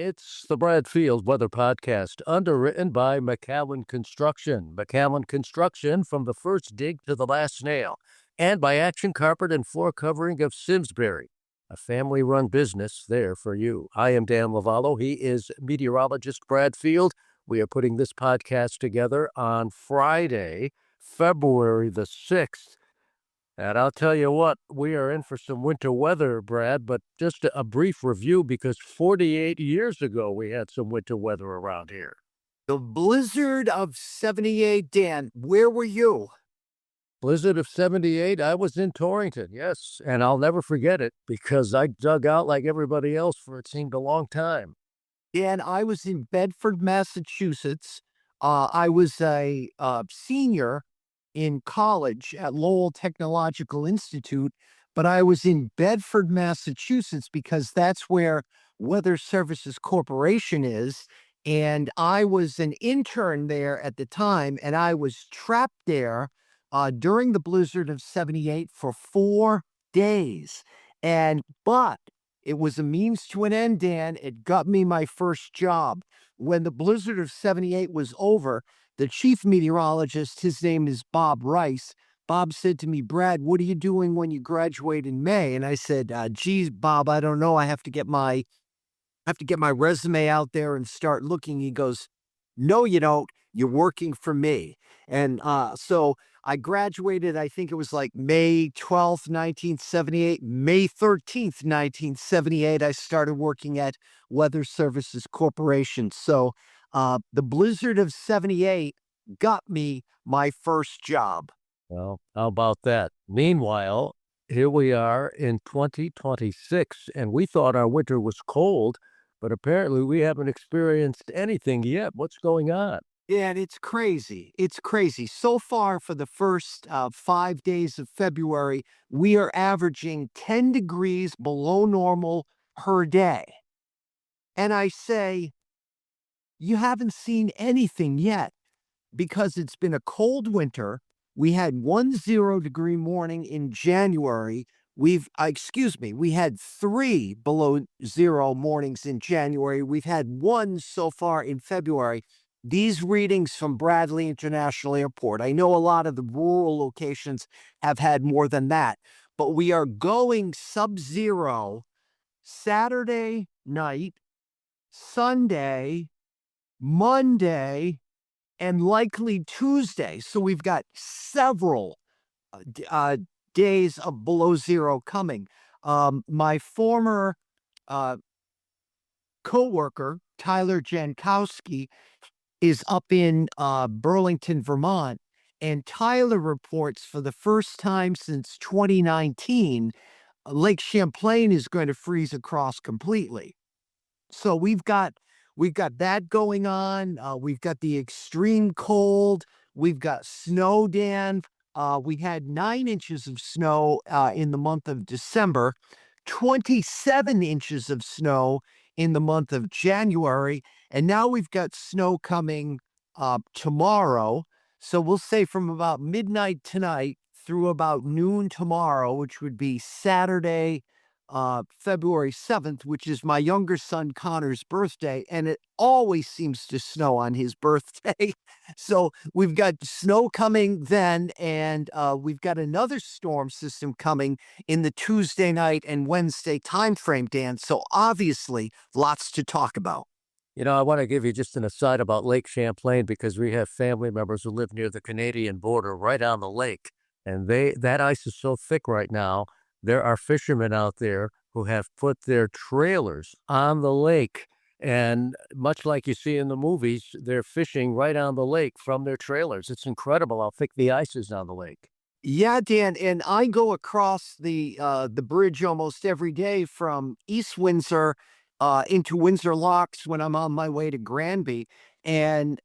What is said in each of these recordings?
It's the Brad Field Weather Podcast, underwritten by McAllen Construction. McAllen Construction, from the first dig to the last nail, and by Action Carpet and Floor Covering of Simsbury, a family-run business there for you. I am Dan Lavallo. He is meteorologist Brad Field. We are putting this podcast together on Friday, February the 6th. And I'll tell you what, we are in for some winter weather, Brad, but just a brief review because 48 years ago we had some winter weather around here. The blizzard of 78, Dan, where were you? Blizzard of 78, I was in Torrington, yes, and I'll never forget it because I dug out like everybody else for it seemed a long time. Dan, I was in Bedford, Massachusetts. I was a senior in college at Lowell Technological Institute, but I was in Bedford, Massachusetts because that's where Weather Services Corporation is. And I was an intern there at the time, and I was trapped there during the blizzard of 78 for 4 days. But it was a means to an end, Dan. It got me my first job. When the blizzard of 78 was over, the chief meteorologist, his name is Bob Rice. Bob said to me, "Brad, what are you doing when you graduate in May?" And I said, "Geez, Bob, I don't know. I have to get my resume out there and start looking." He goes, "No, you don't. You're working for me." And so I graduated, I think it was like May 12th, 1978. May 13th, 1978, I started working at Weather Services Corporation. So the blizzard of 78 got me my first job. Well, how about that? Meanwhile, here we are in 2026, and we thought our winter was cold, but apparently we haven't experienced anything yet. What's going on? Yeah, and it's crazy. It's crazy. So far, for the first 5 days of February, we are averaging 10 degrees below normal per day. And I say, you haven't seen anything yet because it's been a cold winter. We had 1 0-degree morning in January. We had 3 below zero mornings in January. We've had 1 so far in February. These readings from Bradley International Airport, I know a lot of the rural locations have had more than that, but we are going sub-zero Saturday night, Sunday, Monday, and likely Tuesday. So we've got several days of below zero coming. My former coworker, Tyler Jankowski, is up in Burlington, Vermont, and Tyler reports for the first time since 2019, Lake Champlain is going to freeze across completely. So we've got that going on. We've got the extreme cold. We've got snow, Dan. We had 9 inches of snow in the month of December, 27 inches of snow in the month of January, and now we've got snow coming tomorrow. So we'll say from about midnight tonight through about noon tomorrow, which would be Saturday, February 7th, which is my younger son Connor's birthday, and it always seems to snow on his birthday. So we've got snow coming then, and we've got another storm system coming in the Tuesday night and Wednesday timeframe, Dan. So obviously, lots to talk about. You know, I want to give you just an aside about Lake Champlain because we have family members who live near the Canadian border right on the lake, and that ice is so thick right now. There are fishermen out there who have put their trailers on the lake, and much like you see in the movies, they're fishing right on the lake from their trailers. It's incredible how thick the ice is on the lake. Yeah, Dan, and I go across the bridge almost every day from East Windsor into Windsor Locks when I'm on my way to Granby, and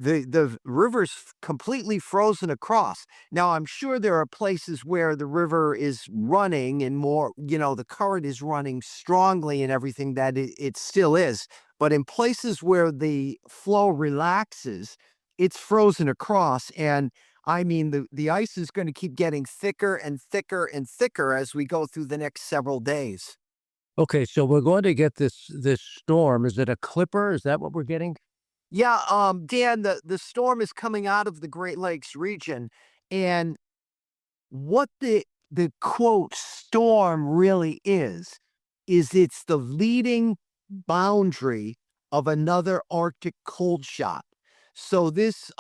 the river's completely frozen across. Now, I'm sure there are places where the river is running and more, the current is running strongly and everything, that it still is. But in places where the flow relaxes, it's frozen across. And I mean, the ice is going to keep getting thicker and thicker and thicker as we go through the next several days. Okay, so we're going to get this storm. Is it a clipper? Is that what we're getting? Yeah, Dan, the storm is coming out of the Great Lakes region, and what the quote storm really is it's the leading boundary of another Arctic cold shot. So this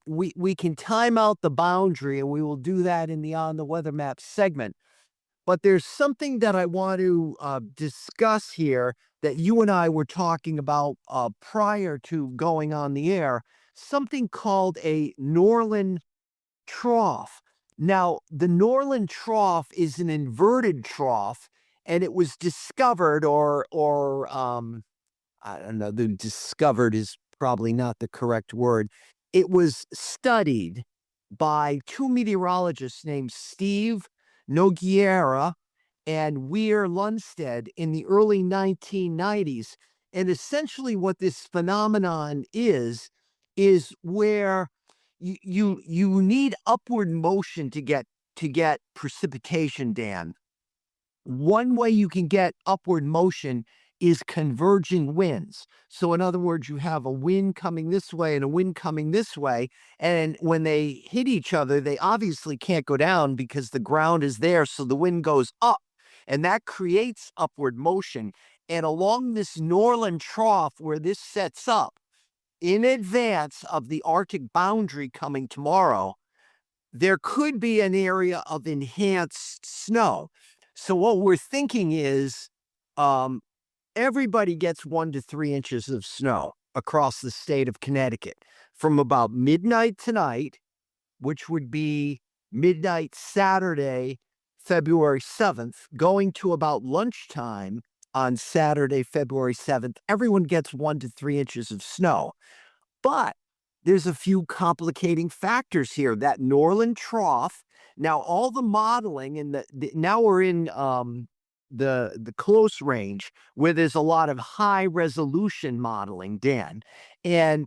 we can time out the boundary, and we will do that in the on the weather map segment. But there's something that I want to discuss here that you and I were talking about prior to going on the air, something called a Norland trough. Now, the Norland trough is an inverted trough, and it was discovered or I don't know, the discovered is probably not the correct word. It was studied by two meteorologists named Steve Nogueira and Weir Lundstedt in the early 1990s. And essentially what this phenomenon is where you need upward motion to get precipitation, Dan. One way you can get upward motion is converging winds. So, in other words, you have a wind coming this way and a wind coming this way. And when they hit each other, they obviously can't go down because the ground is there. So the wind goes up and that creates upward motion. And along this Norland trough where this sets up, in advance of the Arctic boundary coming tomorrow, there could be an area of enhanced snow. So what we're thinking is um, everybody gets 1 to 3 inches of snow across the state of Connecticut from about midnight tonight, which would be midnight Saturday, February 7th, going to about lunchtime on Saturday, February 7th. Everyone gets 1 to 3 inches of snow. But there's a few complicating factors here. That Norland trough. Now, all the modeling and now we're in the close range where there's a lot of high resolution modeling, Dan, and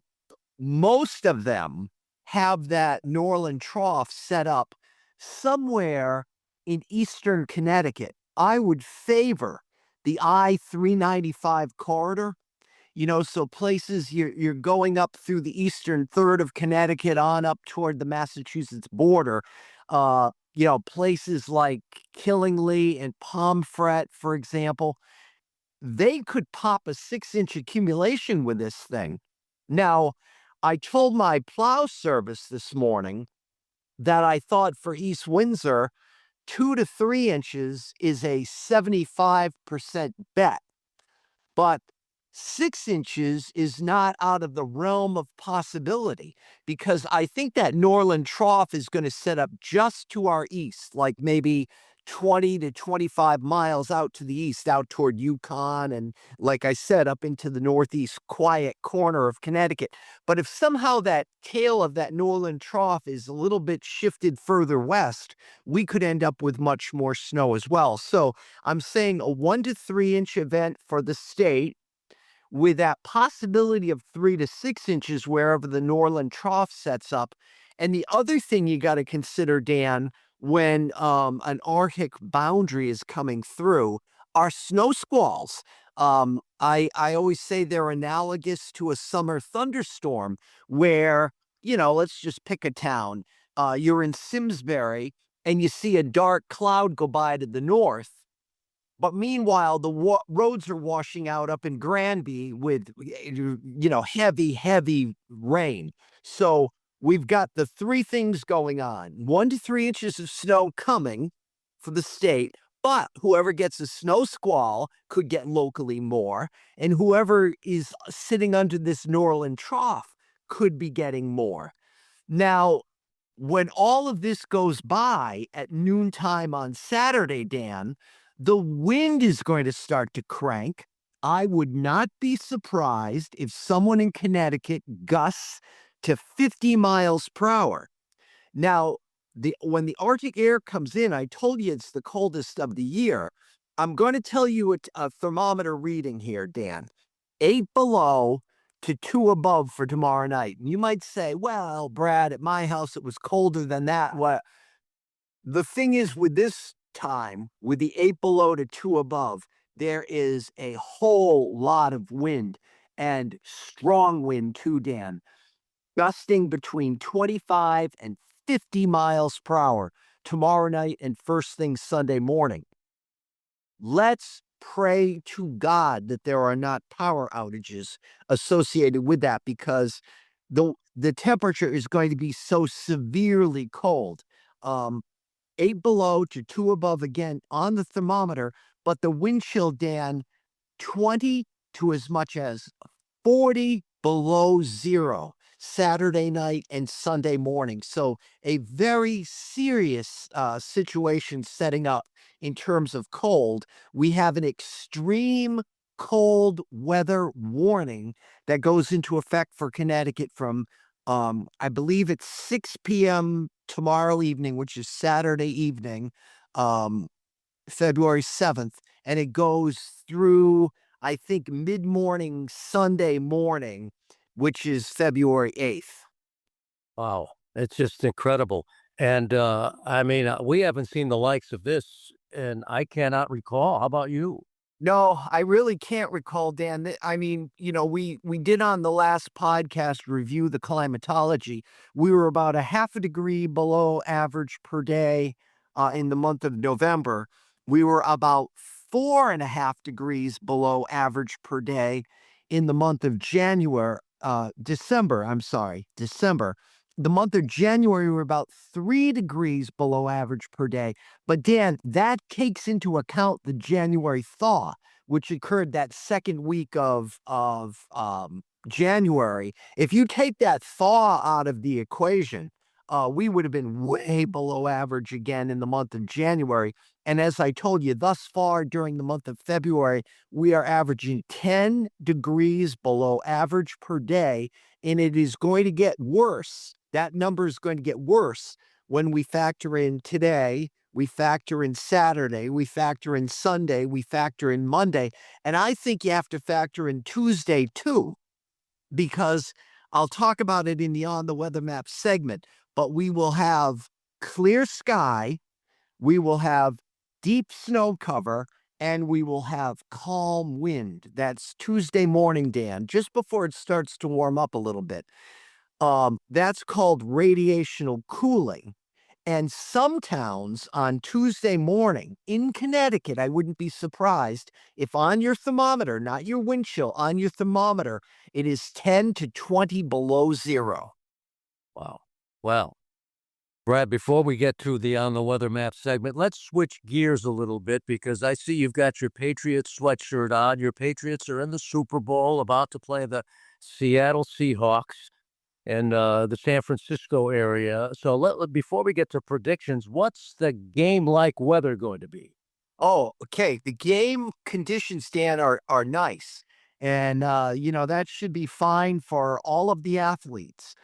most of them have that Norland trough set up somewhere in eastern Connecticut. I would favor the I-395 corridor, so places you're going up through the eastern third of Connecticut on up toward the Massachusetts border. Places like Killingly and Pomfret, for example, they could pop a 6-inch accumulation with this thing. Now, I told my plow service this morning that I thought for East Windsor, 2 to 3 inches is a 75% bet. But 6 inches is not out of the realm of possibility because I think that Norland trough is going to set up just to our east, like maybe 20 to 25 miles out to the east, out toward Yukon, and like I said, up into the northeast quiet corner of Connecticut. But if somehow that tail of that Norland trough is a little bit shifted further west, we could end up with much more snow as well. So I'm saying a 1 to 3 inch event for the state with that possibility of 3 to 6 inches wherever the Norland trough sets up. And the other thing you got to consider, Dan, when an Arctic boundary is coming through are snow squalls. I always say they're analogous to a summer thunderstorm where, let's just pick a town. You're in Simsbury and you see a dark cloud go by to the north. But meanwhile, the roads are washing out up in Granby with, heavy, heavy rain. So we've got the three things going on: 1 to 3 inches of snow coming for the state, but whoever gets a snow squall could get locally more. And whoever is sitting under this Norland trough could be getting more. Now, when all of this goes by at noontime on Saturday, Dan, the wind is going to start to crank. I would not be surprised if someone in Connecticut gusts to 50 miles per hour. Now, when the Arctic air comes in, I told you it's the coldest of the year. I'm going to tell you a thermometer reading here, Dan. 8 below to 2 above for tomorrow night. And you might say, well, Brad, at my house, it was colder than that. What? The thing is with this time, with the 8 below to 2 above, there is a whole lot of wind and strong wind too, Dan, gusting between 25 and 50 miles per hour tomorrow night and first thing Sunday morning. Let's pray to God that there are not power outages associated with that, because the temperature is going to be so severely cold. 8 below to 2 above again on the thermometer, but the wind chill, Dan, 20 to as much as 40 below zero Saturday night and Sunday morning. So a very serious situation setting up in terms of cold. We have an extreme cold weather warning that goes into effect for Connecticut from, I believe it's 6 p.m. tomorrow evening, which is Saturday evening, um, February 7th, and it goes through, I think, mid-morning Sunday morning, which is February 8th. Wow, it's just incredible. And I mean, we haven't seen the likes of this, and I cannot recall. How about you? No, I really can't recall, Dan. I mean, we did on the last podcast review the climatology. We were about a half a degree below average per day in the month of November. We were about 4.5 degrees below average per day in the month of December. I'm sorry, December. The month of January, we were about 3 degrees below average per day. But Dan, that takes into account the January thaw, which occurred that second week of January. If you take that thaw out of the equation, we would have been way below average again in the month of January. And as I told you, thus far during the month of February, we are averaging 10 degrees below average per day, and it is going to get worse. That number is going to get worse when we factor in today, we factor in Saturday, we factor in Sunday, we factor in Monday. And I think you have to factor in Tuesday too, because I'll talk about it in the On the Weather Map segment, but we will have clear sky, we will have deep snow cover, and we will have calm wind. That's Tuesday morning, Dan, just before it starts to warm up a little bit. That's called radiational cooling. And some towns on Tuesday morning in Connecticut, I wouldn't be surprised if on your thermometer, not your wind chill, on your thermometer, it is 10 to 20 below zero. Wow. Well, Brad, before we get to the On the Weather Map segment, let's switch gears a little bit because I see you've got your Patriots sweatshirt on. Your Patriots are in the Super Bowl, about to play the Seattle Seahawks in the San Francisco area. So before we get to predictions, what's the game-like weather going to be? Oh, okay. The game conditions, Dan, are nice. And that should be fine for all of the athletes.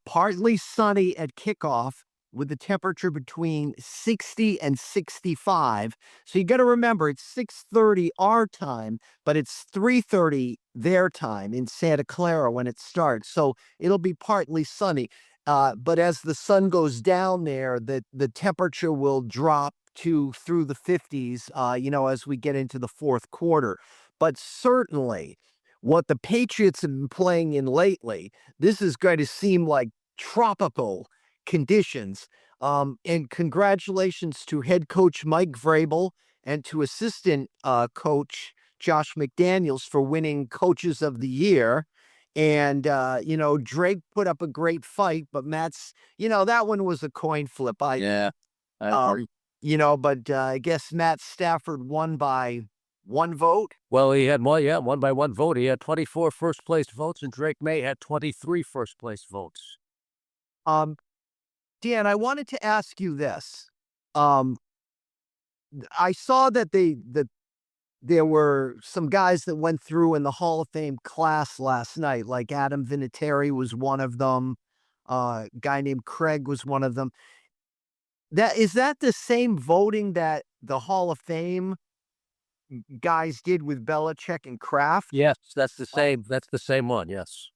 Partly sunny at kickoff with the temperature between 60 and 65. So you got to remember it's 6:30 our time, but it's 3:30 their time in Santa Clara when it starts. So it'll be partly sunny. But as the sun goes down there, the temperature will drop to through the 50s, as we get into the fourth quarter. But certainly, what the Patriots have been playing in lately, this is going to seem like tropical conditions. And congratulations to head coach Mike Vrabel and to assistant coach Josh McDaniels for winning Coaches of the Year. And, Drake put up a great fight, but that one was a coin flip. Yeah, I Um, agree. but I guess Matt Stafford won by one vote. Well, he had one, yeah, one by one vote. He had 24 first place votes, and Drake May had 23 first place votes. Um, Dan, I wanted to ask you this. Um, I saw that there were some guys that went through in the Hall of Fame class last night, like Adam Vinatieri was one of them. Guy named Craig was one of them. That the same voting that the Hall of Fame guys did with Belichick and Kraft? Yes, that's the same. That's the same one. Yes.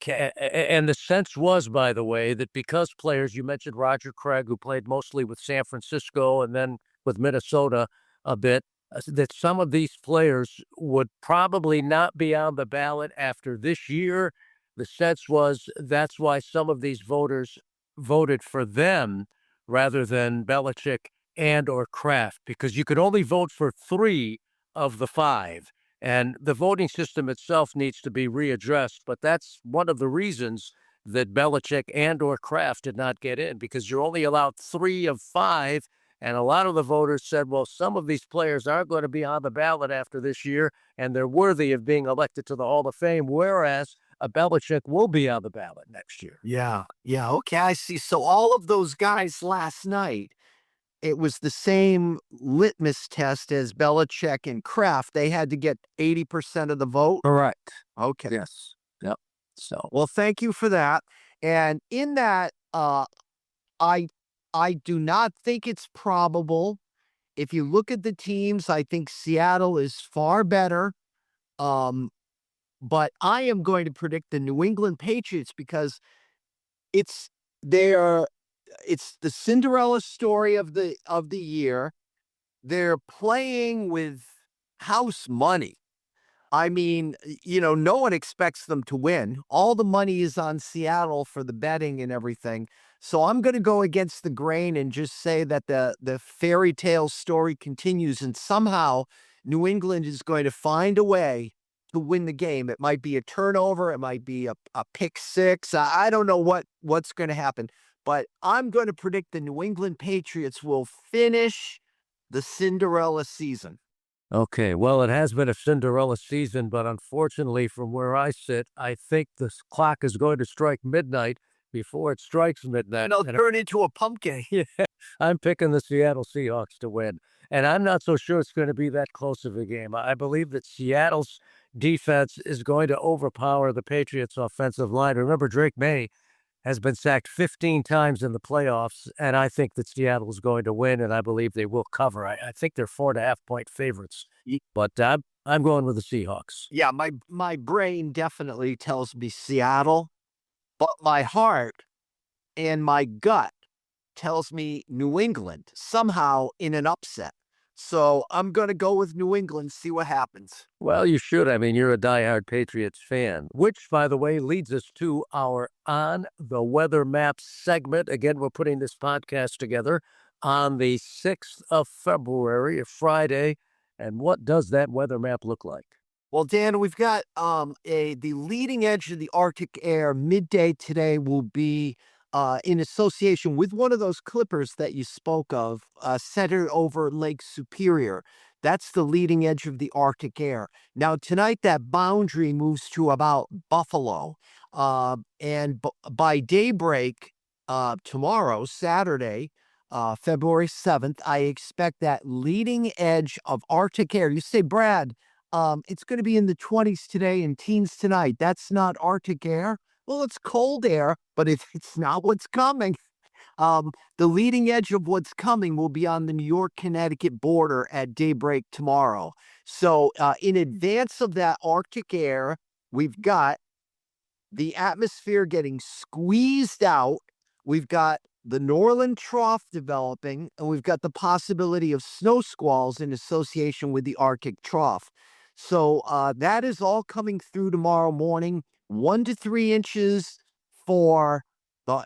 And the sense was, by the way, that because players, you mentioned Roger Craig, who played mostly with San Francisco and then with Minnesota a bit, that some of these players would probably not be on the ballot after this year. The sense was that's why some of these voters voted for them rather than Belichick and or Kraft, because you could only vote for three of the five. And the voting system itself needs to be readdressed. But that's one of the reasons that Belichick and or Kraft did not get in, because you're only allowed three of five. And a lot of the voters said, well, some of these players aren't going to be on the ballot after this year, and they're worthy of being elected to the Hall of Fame, whereas a Belichick will be on the ballot next year. Yeah. Yeah. Okay. I see. So all of those guys last night, it was the same litmus test as Belichick and Kraft. They had to get 80% of the vote. Correct. Okay. Yes. Yep. So, Well, thank you for that. And in that, I I do not think it's probable. If you look at the teams, I think Seattle is far better. Um, but I am going to predict the New England Patriots because it's their it's the Cinderella story of the year. They're playing with house money. I mean, no one expects them to win. All the money is on Seattle for the betting and everything. So I'm going to go against the grain and just say that the fairy tale story continues and somehow New England is going to find a way to win the game. It might be a turnover, it might be a pick six. I don't know what's going to happen, but I'm going to predict the New England Patriots will finish the Cinderella season. okay. Well, it has been a Cinderella season, but unfortunately, from where I sit, I think the clock is going to strike midnight before it strikes midnight. And I'll turn into a pumpkin. Yeah, I'm picking the Seattle Seahawks to win. And I'm not so sure it's going to be that close of a game. I believe that Seattle's defense is going to overpower the Patriots' offensive line. Remember, Drake May has been sacked 15 times in the playoffs, and I think that Seattle is going to win, and I believe they will cover. I think they're 4.5 point favorites, but I'm going with the Seahawks. Yeah, my brain definitely tells me Seattle, but my heart and my gut tells me New England somehow in an upset. So I'm going to go with New England, see what happens. Well, you should. I mean, you're a diehard Patriots fan, which, by the way, leads us to our On the Weather Map segment. Again, we're putting this podcast together on the 6th of February, a Friday. And what does that weather map look like? Well, Dan, we've got the leading edge of the Arctic air midday today will be in association with one of those clippers that you spoke of, centered over Lake Superior. That's the leading edge of the Arctic air. Now, tonight, that boundary moves to about Buffalo. And by daybreak tomorrow, Saturday, February 7th, I expect that leading edge of Arctic air. You say, Brad, it's going to be in the 20s today and teens tonight. That's not Arctic air. Well, it's cold air, but it's not what's coming. The leading edge of what's coming will be on the New York, Connecticut border at daybreak tomorrow. So, in advance of that Arctic air, we've got the atmosphere getting squeezed out. We've got the Norland Trough developing, and we've got the possibility of snow squalls in association with the Arctic Trough. So that is all coming through tomorrow morning, 1 to 3 inches for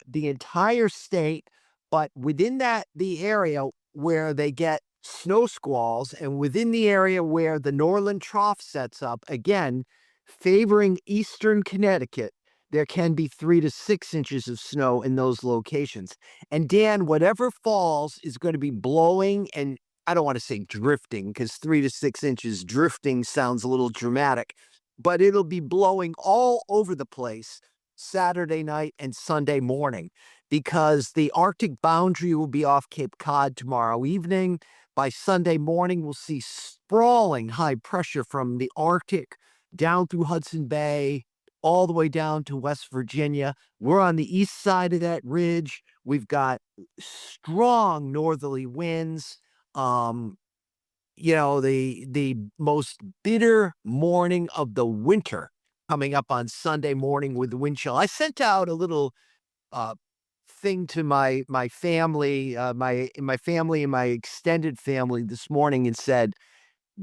the entire state. But within the area where they get snow squalls and within the area where the Norland Trough sets up, again, favoring eastern Connecticut, there can be 3 to 6 inches of snow in those locations. And Dan, whatever falls is going to be blowing, and I don't want to say drifting because 3 to 6 inches drifting sounds a little dramatic, but it'll be blowing all over the place Saturday night and Sunday morning because the Arctic boundary will be off Cape Cod tomorrow evening. By Sunday morning, we'll see sprawling high pressure from the Arctic down through Hudson Bay, all the way down to West Virginia. We're on the east side of that ridge. We've got strong northerly winds. The most bitter morning of the winter coming up on Sunday morning with the wind chill. I sent out a little thing to my family, my family and my extended family this morning and said,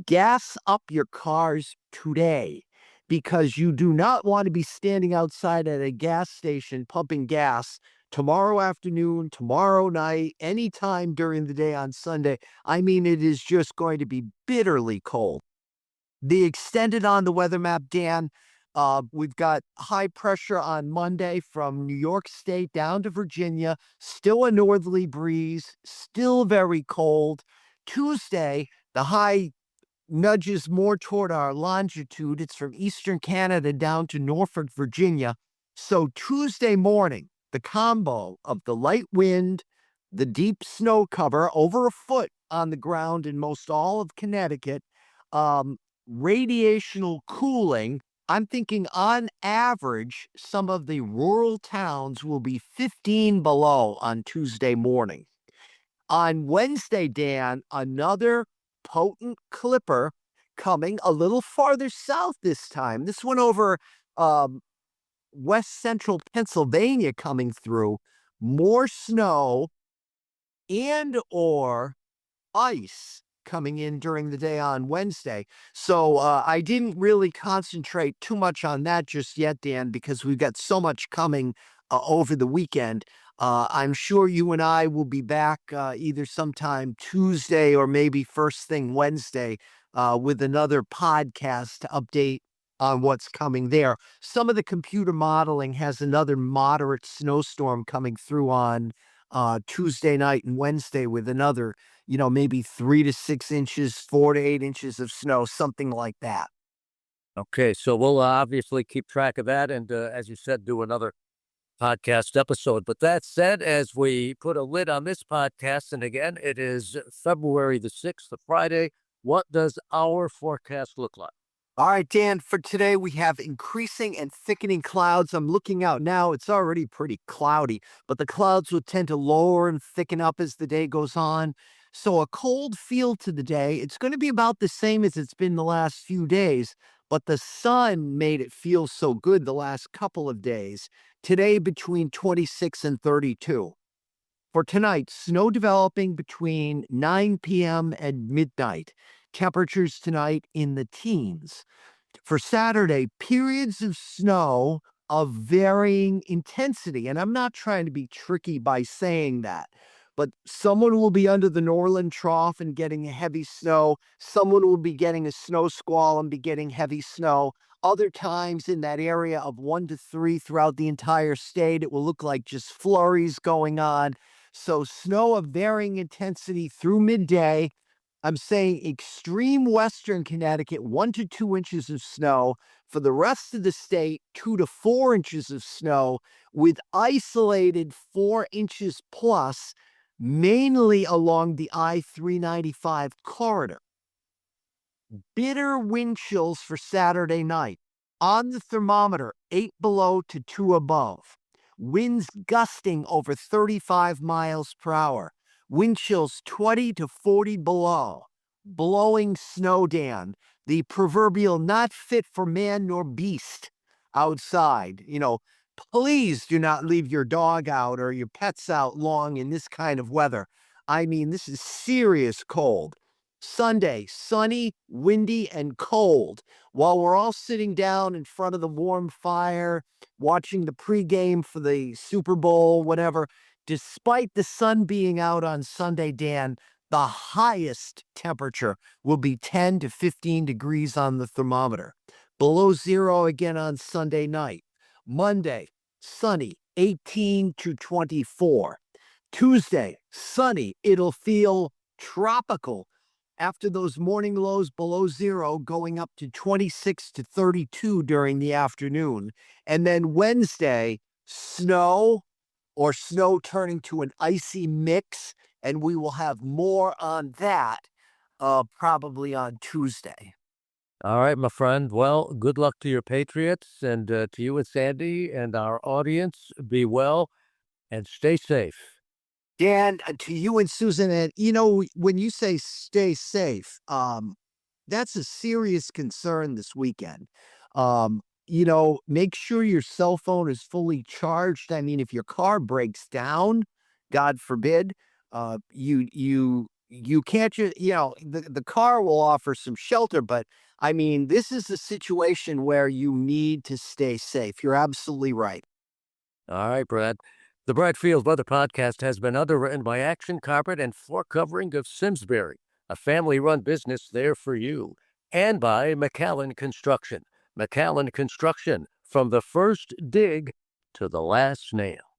gas up your cars today because you do not want to be standing outside at a gas station pumping gas tomorrow afternoon, tomorrow night, anytime during the day on Sunday. I mean, it is just going to be bitterly cold. The extended on the weather map, Dan, we've got high pressure on Monday from New York State down to Virginia, still a northerly breeze, still very cold. Tuesday, the high nudges more toward our longitude. It's from eastern Canada down to Norfolk, Virginia. So Tuesday morning, the combo of the light wind, the deep snow cover over a foot on the ground in most all of Connecticut, um, radiational cooling. I'm thinking on average, some of the rural towns will be 15 below on Tuesday morning. On Wednesday, Dan, another potent clipper coming a little farther south this time. This one over um, west central Pennsylvania coming through. More snow and or ice coming in during the day on Wednesday. So I didn't really concentrate too much on that just yet, Dan, because we've got so much coming over the weekend. I'm sure you and I will be back either sometime Tuesday or maybe first thing Wednesday with another podcast to update on what's coming there. Some of the computer modeling has another moderate snowstorm coming through on Tuesday night and Wednesday with another, maybe 3 to 6 inches, 4 to 8 inches of snow, something like that. Okay, so we'll obviously keep track of that and, as you said, do another podcast episode. But that said, as we put a lid on this podcast, and again, it is February the 6th, the Friday, what does our forecast look like? All right, Dan, for today we have increasing and thickening clouds. I'm looking out now. It's already pretty cloudy, but the clouds will tend to lower and thicken up as the day goes on. So a cold feel to the day. It's going to be about the same as it's been the last few days, but the sun made it feel so good the last couple of days. Today between 26 and 32. For tonight, snow developing between 9 p.m. and midnight. Temperatures tonight in the teens. For Saturday, periods of snow of varying intensity. And I'm not trying to be tricky by saying that, but someone will be under the Norland Trough and getting heavy snow. Someone will be getting a snow squall and be getting heavy snow. Other times in that area of 1 to 3 throughout the entire state, it will look like just flurries going on. So snow of varying intensity through midday. I'm saying extreme western Connecticut, 1 to 2 inches of snow. For the rest of the state, 2 to 4 inches of snow with isolated 4 inches plus, mainly along the I-395 corridor. Bitter wind chills for Saturday night. On the thermometer, 8 below to 2 above. Winds gusting over 35 miles per hour. Wind chills 20 to 40 below. Blowing snow, Dan. The proverbial not fit for man nor beast outside. Please do not leave your dog out or your pets out long in this kind of weather. I mean, this is serious cold. Sunday, sunny, windy, and cold. While we're all sitting down in front of the warm fire, watching the pregame for the Super Bowl, whatever, despite the sun being out on Sunday, Dan, the highest temperature will be 10 to 15 degrees on the thermometer. Below zero again on Sunday night. Monday, sunny, 18 to 24. Tuesday, sunny. It'll feel tropical after those morning lows below zero, going up to 26 to 32 during the afternoon. And then Wednesday, snow or snow turning to an icy mix. And we will have more on that probably on Tuesday. All right, my friend. Well, good luck to your Patriots and to you and Sandy and our audience. Be well and stay safe. Dan, to you and Susan, and when you say stay safe, that's a serious concern this weekend. Make sure your cell phone is fully charged. I mean, if your car breaks down, God forbid, you can't just, the car will offer some shelter, but I mean, this is a situation where you need to stay safe. You're absolutely right. All right, Brad. The Brad Field Weather Podcast has been underwritten by Action Carpet and Floor Covering of Simsbury, a family run business there for you, and by McAllen Construction. McAllen Construction, from the first dig to the last nail.